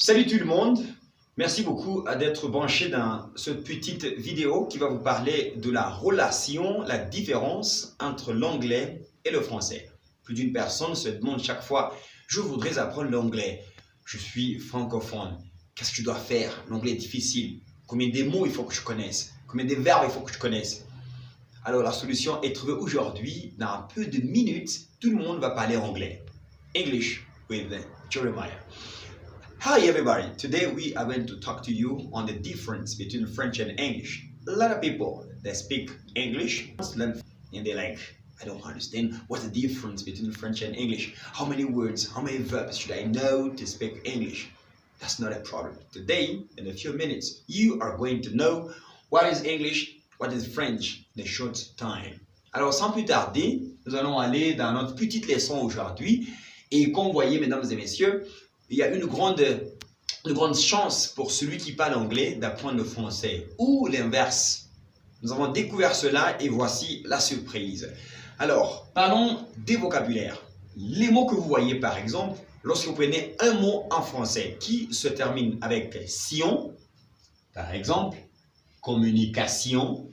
Salut tout le monde, merci beaucoup d'être branché dans cette petite vidéo qui va vous parler de la relation, la différence entre l'anglais et le français. Plus d'une personne se demande chaque fois, je voudrais apprendre l'anglais, je suis francophone, qu'est-ce que je dois faire? L'anglais est difficile, combien de mots il faut que je connaisse, combien de verbes il faut que je connaisse. Alors la solution est trouvée aujourd'hui, dans un peu de minutes, tout le monde va parler anglais. English with Jeremiah. Hi everybody, today we are going to talk to you on the difference between French and English. A lot of people that speak English and they're like, I don't understand what's the difference between French and English. How many words, how many verbs should I know to speak English? That's not a problem. Today, in a few minutes, you are going to know what is English, what is French in a short time. Alors sans plus tarder, nous allons aller dans notre petite leçon aujourd'hui. Et comme vous voyez, mesdames et messieurs, il y a une grande chance pour celui qui parle anglais d'apprendre le français ou l'inverse. Nous avons découvert cela et voici la surprise. Alors, parlons des vocabulaires. Les mots que vous voyez par exemple, lorsque vous prenez un mot en français qui se termine avec sion, par exemple, communication,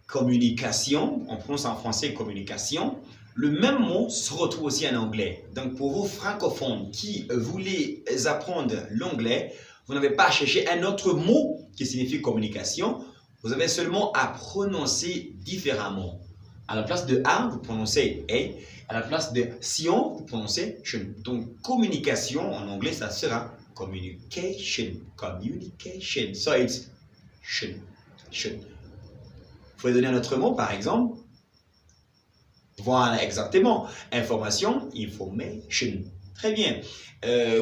communication, on prononce en français communication. Le même mot se retrouve aussi en anglais. Donc pour vous francophones qui voulez apprendre l'anglais, vous n'avez pas à chercher un autre mot qui signifie communication. Vous avez seulement à prononcer différemment. À la place de A, vous prononcez A. À la place de sion, vous prononcez tion. Donc communication en anglais, ça sera communication. Communication. So it's tion. Tion. Vous pouvez donner un autre mot, par exemple. Voilà, exactement. Information, information. Très bien.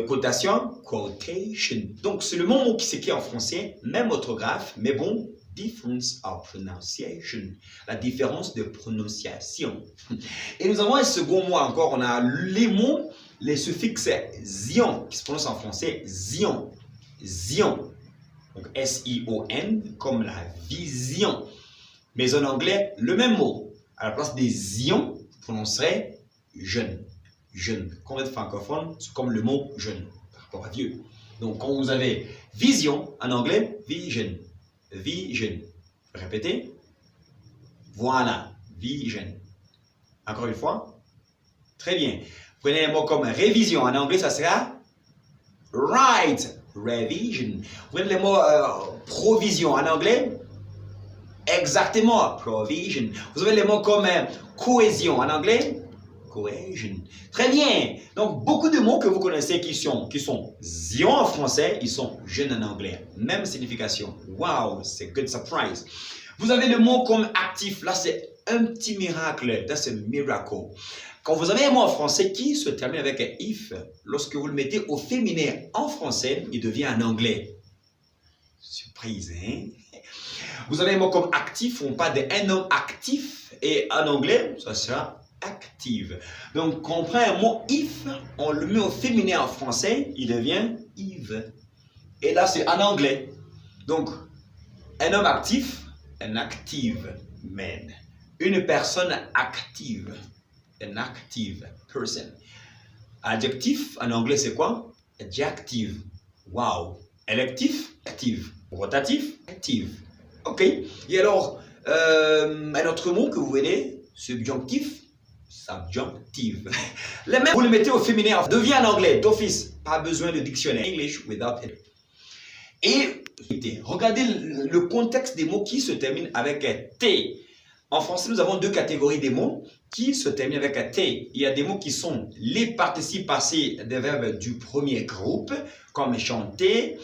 Quotation, quotation. Donc, c'est le même mot qui s'écrit en français, même orthographe, mais bon, difference of pronunciation. La différence de prononciation. Et nous avons un second mot encore. On a les mots, les suffixes zion, qui se prononce en français, zion. Zion. Donc, S-I-O-N, comme la vision. Mais en anglais, le même mot. À la place des ions, vous prononcerez jeune. Jeune. Quand vous êtes francophone, c'est comme le mot jeune par rapport à vieux. Donc, quand vous avez vision, en anglais, vision. Vision. Répétez. Voilà. Vision. Encore une fois. Très bien. Prenez un mot comme révision. En anglais, ça sera right. Revision. Prenez le mot provision. En anglais, exactement, provision. Vous avez les mots comme cohésion en anglais, cohesion. Très bien. Donc, beaucoup de mots que vous connaissez qui sont zion en français, ils sont jeunes en anglais. Même signification. Wow, c'est good surprise. Vous avez le mot comme actif. Là, c'est un petit miracle. That's a miracle. Quand vous avez un mot en français qui se termine avec un if, lorsque vous le mettez au féminin en français, il devient en anglais. Surprise, hein? Vous avez un mot comme actif, on parle d'un homme actif et en anglais, ça sera active. Donc, quand on prend un mot if, on le met au féminin en français, il devient Yves. Et là, c'est en anglais. Donc, un homme actif, an active man. Une personne active, an active person. Adjectif, en anglais, c'est quoi? Adjective. Wow. Électif, active. Rotatif, active. Ok. Et alors, un autre mot que vous voyez, subjonctif, subjonctive. Le même, vous le mettez au féminin, devient en anglais, d'office. Pas besoin de dictionnaire. English without it. Et regardez le contexte des mots qui se terminent avec un T. En français, nous avons deux catégories de mots qui se terminent avec un T. Il y a des mots qui sont les participes passés des verbes du premier groupe, comme chanter,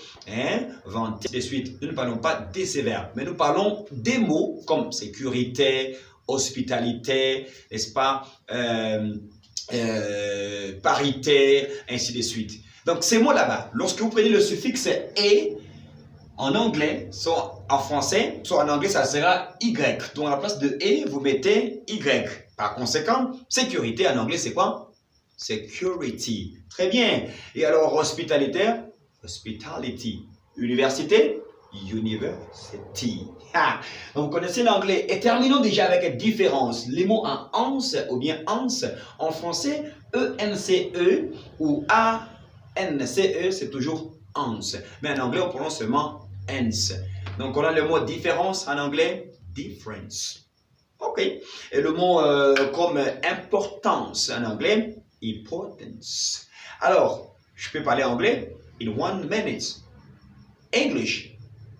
vanter, de suite. Nous ne parlons pas de ces verbes, mais nous parlons des mots comme sécurité, hospitalité, n'est-ce pas, parité, ainsi de suite. Donc, ces mots là-bas, lorsque vous prenez le suffixe « et », en anglais, soit en français, soit en anglais, ça sera Y. Donc, à la place de E, vous mettez Y. Par conséquent, sécurité en anglais, c'est quoi? Security. Très bien. Et alors, hospitalité? Hospitality. Université? University. Ah. Donc, vous connaissez l'anglais. Et terminons déjà avec une différence. Les mots en ans ou bien ans, en français, E-N-C-E ou A-N-C-E, c'est toujours ounce. Mais en anglais, on prononce seulement ounce. Donc, on a le mot différence en anglais, difference. OK. Et le mot comme importance en anglais, importance. Alors, je peux parler anglais in 1 minute. English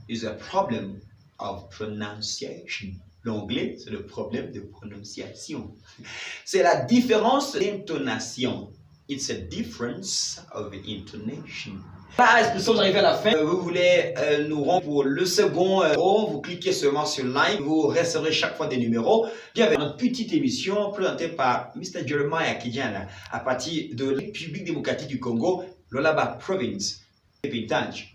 is a problem of pronunciation. L'anglais, c'est le problème de prononciation. C'est la différence d'intonation. It's a difference of intonation. Nous sommes arrivés à la fin. Vous voulez nous rendre pour le second vous cliquez seulement sur like. Vous recevrez chaque fois des numéros. Bienvenue dans une petite émission présentée par Mr. Jeremiah Kijana à partir de la République démocratique du Congo, Lualaba Province. Keep in touch.